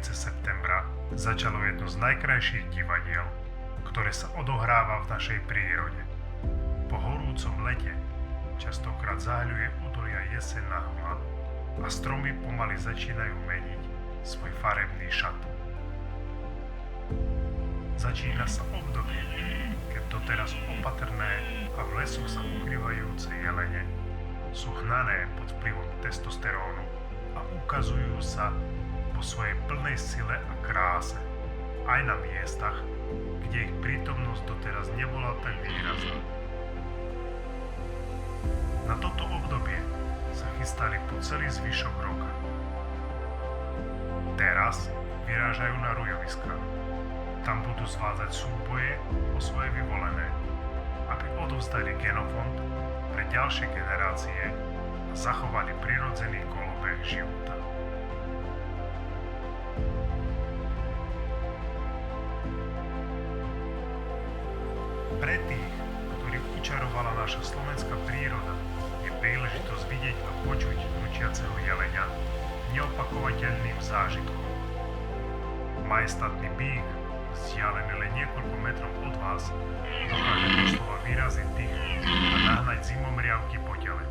polovice septembra začalo jedno z najkrajších divadiel, ktoré sa odohráva v našej prírode. Po horúcom lete častokrát zahľuje údolia jesenná hmla a stromy pomaly začínajú meniť svoj farebný šat. Začína sa obdobie, keď doteraz opatrné a v lesoch sa ukrývajúce jelene sú hnané pod vplyvom testosterónu a ukazujú sa vo svojej plnej sile a kráse aj na miestach, kde ich prítomnosť doteraz nebola tak výrazná. Na toto obdobie sa chystali po celý zvyšok roka. Teraz vyrážajú na rujoviská. Tam budú zvádzať súboje o svoje vyvolené, aby odovzdali genofond pre ďalšie generácie a zachovali prirodzený kolobeh života. Pre tých, ktorých učarovala naša slovenská príroda, je príležitosť vidieť a počuť hnučiaceho jelenia neopakovateľným zážitkom. Majestátny bík, vzdialený len niekoľko metrov od vás, dokáže doslova vyraziť dých a nahnať zimomriavky po tele.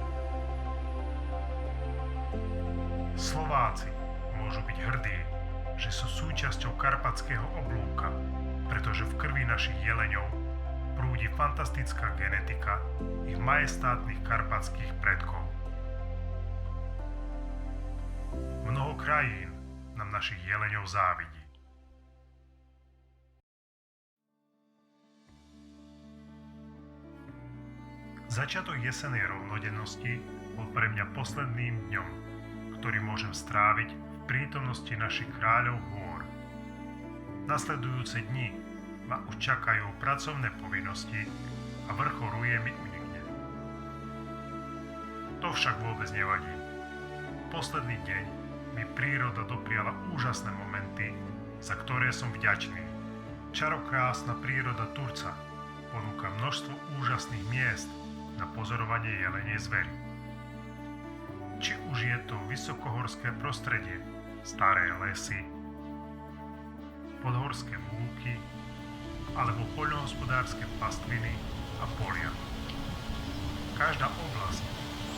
Slováci môžu byť hrdí, že sú súčasťou karpatského oblúka, pretože v krvi našich jeleňov prúdi fantastická genetika ich majestátnych karpatských predkov. Mnoho krajín nám našich jeleňov závidí. Začiatok jesenej rovnodennosti bol pre mňa posledným dňom, ktorý môžem stráviť v prítomnosti našich kráľov hôr. Nasledujúce dni ma už čakajú pracovné povinnosti a vrchoruje mi unikne. To však vôbec nevadí. Posledný deň mi príroda dopriala úžasné momenty, za ktoré som vďačný. Čarokrásna príroda Turca ponúka množstvo úžasných miest na pozorovanie jelenej zvery. Či už je to vysokohorské prostredie, staré lesy, podhorské lúky alebo poľnohospodárske pastviny a polia. Každá oblasť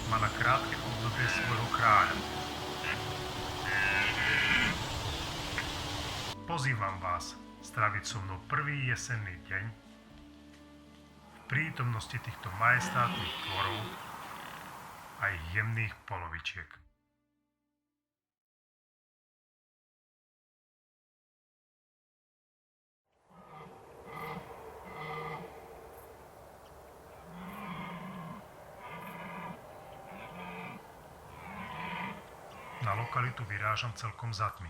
má na krátke obdobie svojho kráľa. Pozývam vás stráviť so mnou prvý jesenný deň v prítomnosti týchto majestátnych tvorov a ich jemných polovičiek. Na lokalitu vyrážam celkom za tmy,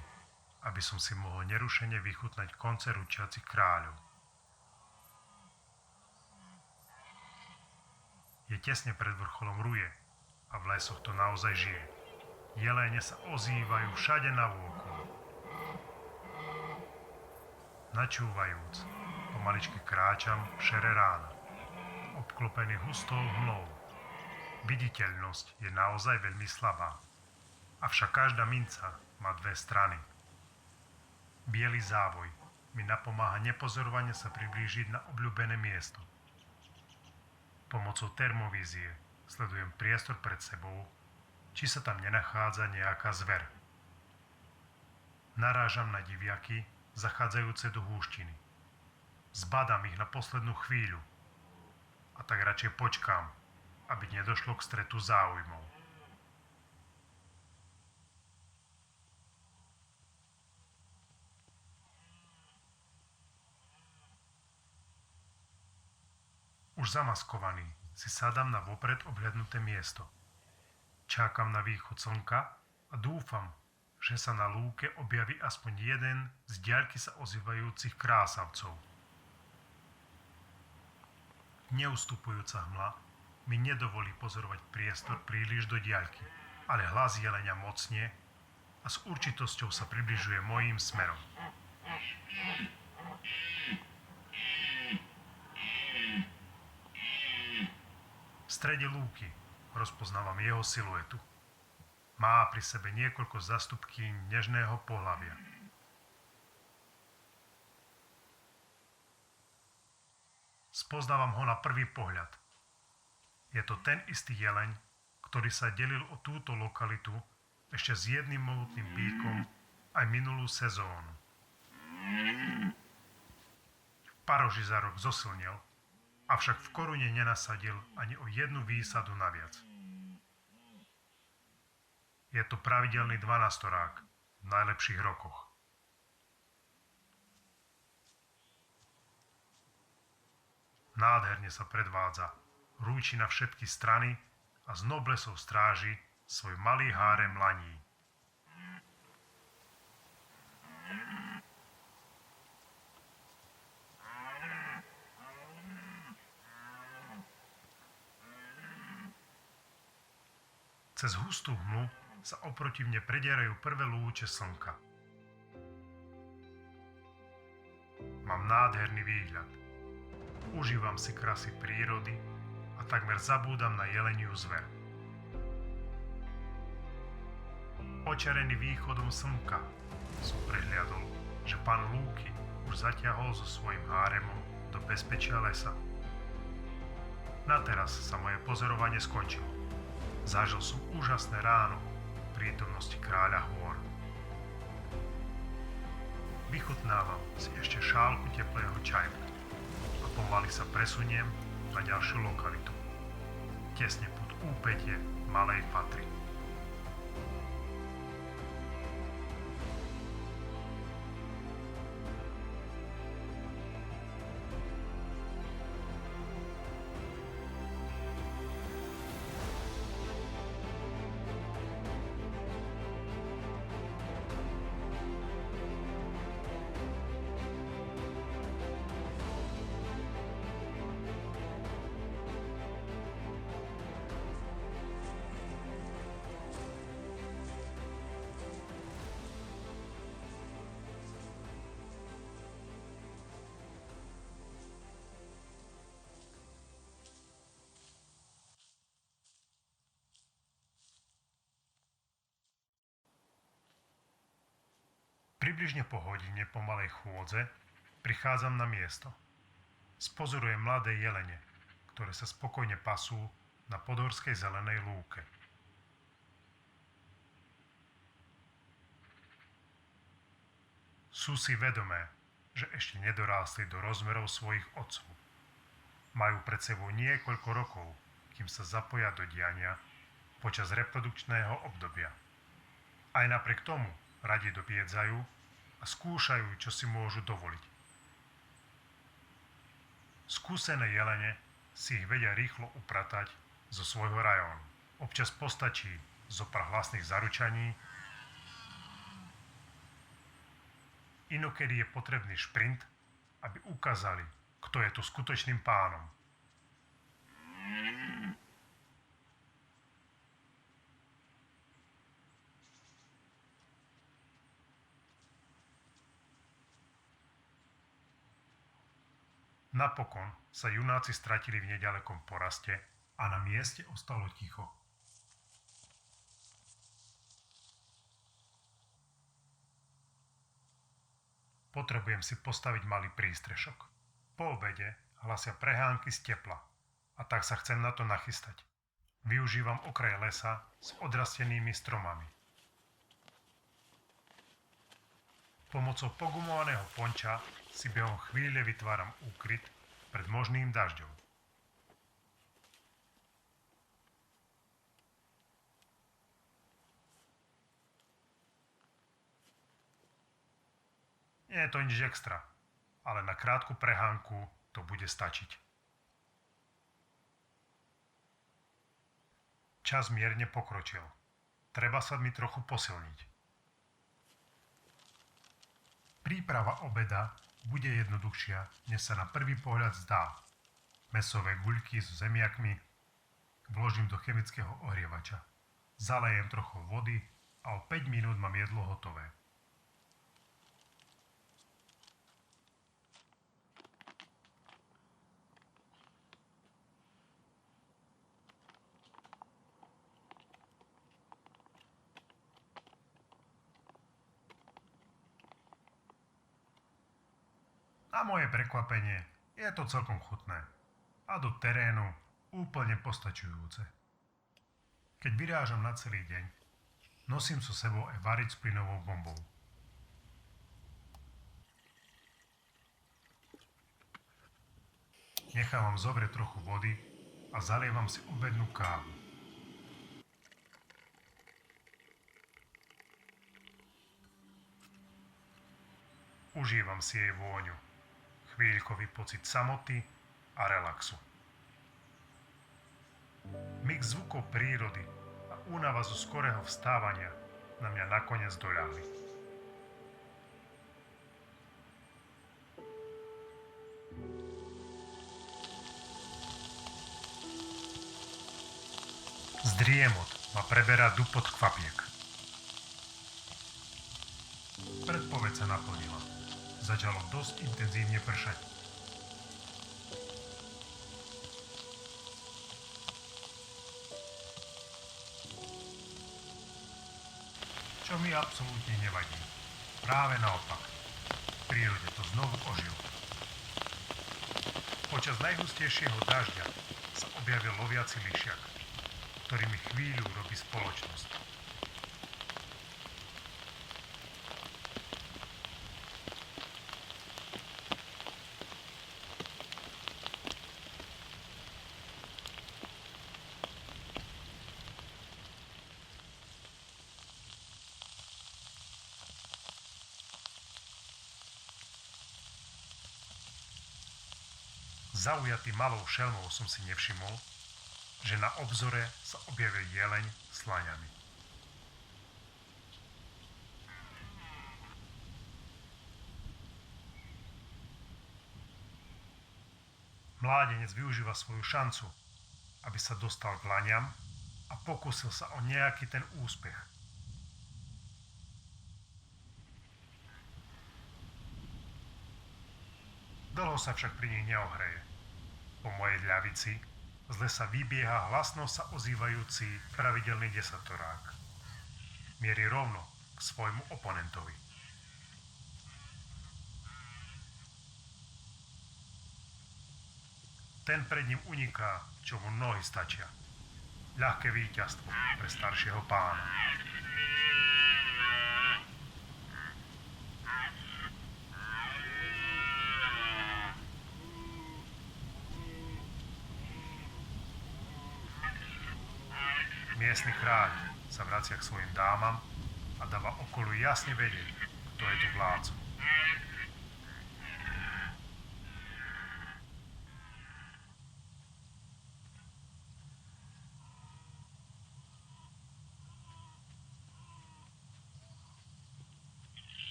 aby som si mohol nerušene vychutnať koncert ručiacich kráľov. Je tesne pred vrcholom ruje a v lesoch to naozaj žije. Jelene sa ozývajú všade navôkol. Načúvajúc, pomaličky kráčam v šere rána, obklopený hustou hmlou. Viditeľnosť je naozaj veľmi slabá, avšak každá minca má dve strany. Biely závoj mi napomáha nepozorovane sa priblížiť na obľúbené miesto. Pomocou termovízie sledujem priestor pred sebou, či sa tam nenachádza nejaká zver. Narážam na diviaky zachádzajúce do húštiny. Zbadám ich na poslednú chvíľu a tak radšej počkám, aby nedošlo k stretu záujmov. Už zamaskovaný si sadám na vopred obhľadnuté miesto. Čakám na východ slnka a dúfam, že sa na lúke objaví aspoň jeden z diaľky sa ozývajúcich krásavcov. Neustupujúca hmla mi nedovolí pozorovať priestor príliš do diaľky, ale hlas jelenia mocne a s určitosťou sa približuje mojím smerom. V strede lúky rozpoznávam jeho siluetu. Má pri sebe niekoľko zastupkýň nežného pohlavia. Spoznávam ho na prvý pohľad. Je to ten istý jeleň, ktorý sa delil o túto lokalitu ešte s jedným mohutným býkom aj minulú sezónu. V Paroži za rok zosilnil, avšak v Korune nenasadil ani o jednu výsadu naviac. Je to pravidelný 12-rák v najlepších rokoch. Nádherne sa predvádza, rúči na všetky strany a z noblesov stráži svoj malý hárem laní. Cez hustú hmlu sa oproti mne predierajú prvé lúče slnka. Mám nádherný výhľad. Užívam si krásy prírody a takmer zabúdam na jeleniu zver. Očarený východom slnka som prehliadol, že pán Lúky už zatiahol so svojím háremom do bezpečia lesa. Na teraz sa moje pozorovanie skončilo. Zažil som úžasné ráno v prítomnosti kráľa hôr. Vychutnávam si ešte šálku teplého čaju a pomaly sa presuniem na ďalšiu lokalitu, tesne pod úpätie Malej Fatry. Približne po hodine pomalej chôdze prichádzam na miesto. Spozorujem mladé jelene, ktoré sa spokojne pasú na podhorskej zelenej lúke. Sú si vedomé, že ešte nedorástli do rozmerov svojich otcov. Majú pred sebou niekoľko rokov, kým sa zapoja do diania počas reprodukčného obdobia. Aj napriek tomu radi dobiedzajú a skúšajú, čo si môžu dovoliť. Skúsené jelene si ich vedia rýchlo upratať zo svojho rajónu. Občas postačí zopár hlasných zaručaní, inokedy je potrebný šprint, aby ukázali, kto je tu skutočným pánom. Napokon sa junáci stratili v neďalekom poraste a na mieste ostalo ticho. Potrebujem si postaviť malý prístrešok. Po obede hlasia prehánky z tepla a tak sa chcem na to nachystať. Využívam okraj lesa s odrastenými stromami. Pomocou pogumovaného ponča si behom chvíle vytváram úkryt pred možným dažďom. Nie je to nič extra, ale na krátku prehánku to bude stačiť. Čas mierne pokročil. Treba sa mi trochu posilniť. Príprava obeda bude jednoduchšia, než sa na prvý pohľad zdá. Mäsové guľky so zemiakmi vložím do chemického ohrievača. Zalejem trochu vody a o 5 minút mám jedlo hotové. Na moje prekvapenie Je to celkom chutné a do terénu úplne postačujúce. Keď vyrážam na celý deň, nosím so sebou aj varič s plynovou bombou. Nechávam zovrieť trochu vody a zalievam si obednú kávu. Užívam si jej vôňu, chvíľkový pocit samoty a relaxu. Mix zvukov prírody a únava zo skorého vstávania na mňa nakoniec doľahli. Z driemot ma preberá dupot kvapiek. Predpoveď sa naplnila. Začalo dosť intenzívne pršať. Čo mi absolútne nevadí. Práve naopak. V prírode to znovu ožilo. Počas najhustejšieho dažďa sa objavil loviaci lišiak, ktorý mi chvíľu robí spoločnosť. Zaujatý malou šelmou som si nevšimol, že na obzore sa objavil jeleň s laňami. Mládenec využíva svoju šancu, aby sa dostal k laňam a pokúsil sa o nejaký ten úspech. Dlho sa však pri nich neohreje. Po mojej ľavici z lesa vybieha hlasno sa ozývajúci pravidelný desatorák. Mierí rovno k svojmu oponentovi. Ten pred ním uniká, čo mu nohy stačia. Ľahké víťazstvo pre staršieho pána. Miestny kráľ sa vracia k svojim dámam a dáva okolu jasne vedieť, kto je tu vládcom.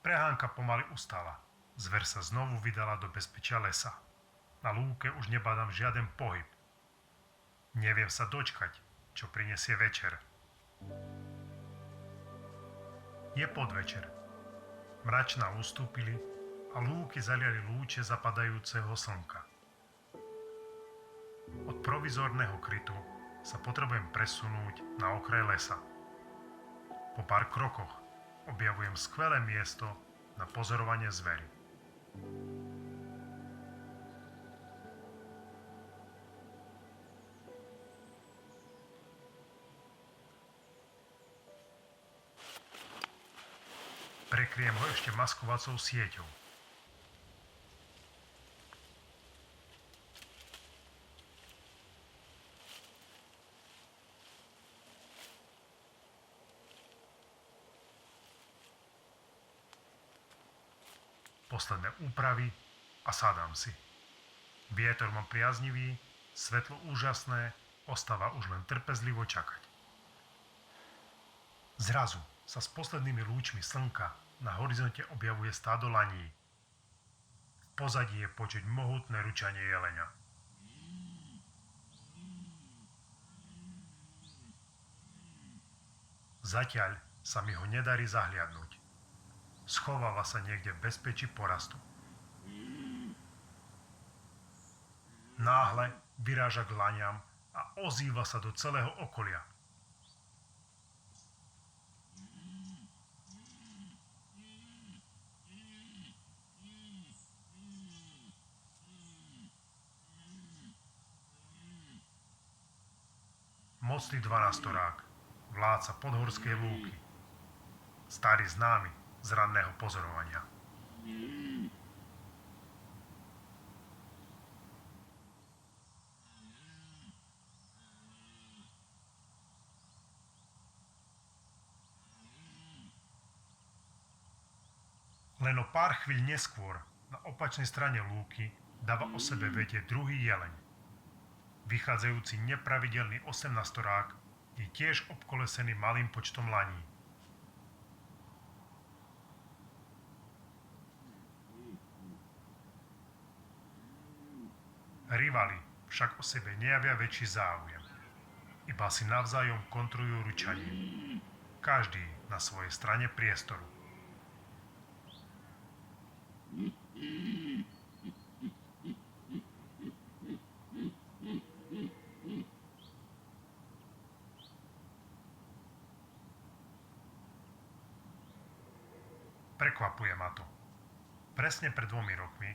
Prehánka pomaly ustala. Zver sa znovu vydala do bezpečia lesa. Na lúke už nebádam žiaden pohyb. Neviem sa dočkať, čo prinesie večer. Je podvečer. Mračná ustúpili a lúky zaliali lúče zapadajúceho slnka. Od provizorného krytu sa potrebujem presunúť na okraj lesa. Po pár krokoch objavujem skvelé miesto na pozorovanie zvery. Prekryjem ho ešte maskovacou sieťou. Posledné úpravy a sadám si. Vietor mám priaznivý, svetlo úžasné, ostáva už len trpezlivo čakať. Zrazu sa s poslednými lúčmi slnka na horizonte objavuje stádo laní. pozadí je počuť mohutné ručanie jeleňa. Zatiaľ sa mi ho nedarí zahliadnúť. Schováva sa niekde v bezpečí porastu. Náhle vyráža k laňam a ozýva sa do celého okolia. Mocný dvanástorák, vládca podhorskej lúky, starý známy z ranného pozorovania. Len o pár chvíľ neskôr na opačnej strane lúky dáva o sebe vedieť druhý jeleň. Vychádzajúci nepravidelný 18-storák je tiež obkolesený malým počtom laní. Rivali však o sebe nejavia väčší záujem. Iba si navzájom kontrujú ručaním. Každý na svojej strane priestoru. Prekvapuje ma to. Presne pred 2 rokmi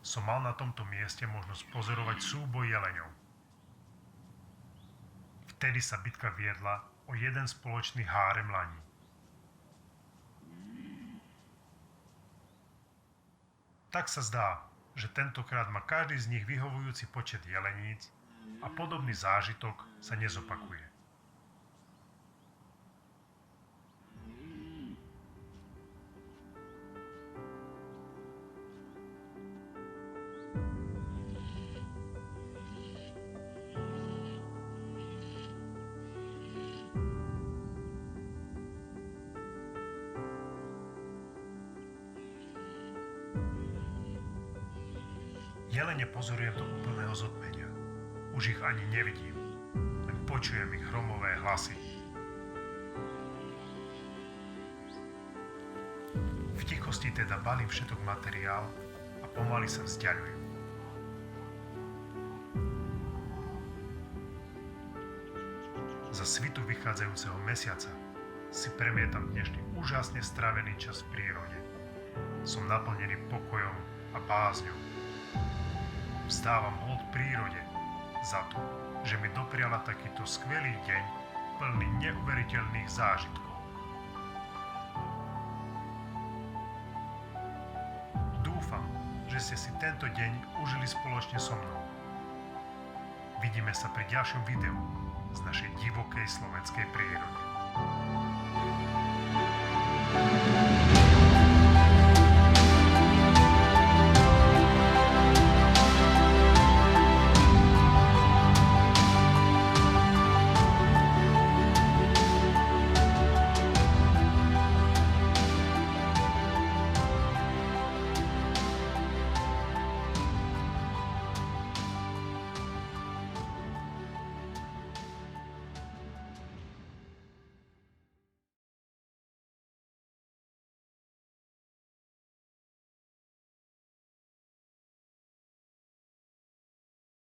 som mal na tomto mieste možnosť pozorovať súboj jeleňov. Vtedy sa bitka viedla o jeden spoločný hárem laní. Tak sa zdá, že tentokrát má každý z nich vyhovujúci počet jeleníc a podobný zážitok sa nezopakuje. Jelene pozorujem do úplného zotmenia. Už ich ani nevidím, len počujem ich hromové hlasy. V tichosti teda balím všetok materiál a pomaly sa vzdialujem. Za svitu vychádzajúceho mesiaca si premietam dnešný úžasne strávený čas v prírode. Som naplnený pokojom a bázňou. Vzdávam hold prírode za to, že mi dopriala takýto skvelý deň plný neuveriteľných zážitkov. Dúfam, že ste si tento deň užili spoločne so mnou. Vidíme sa pri ďalšom videu z našej divokej slovenskej prírody.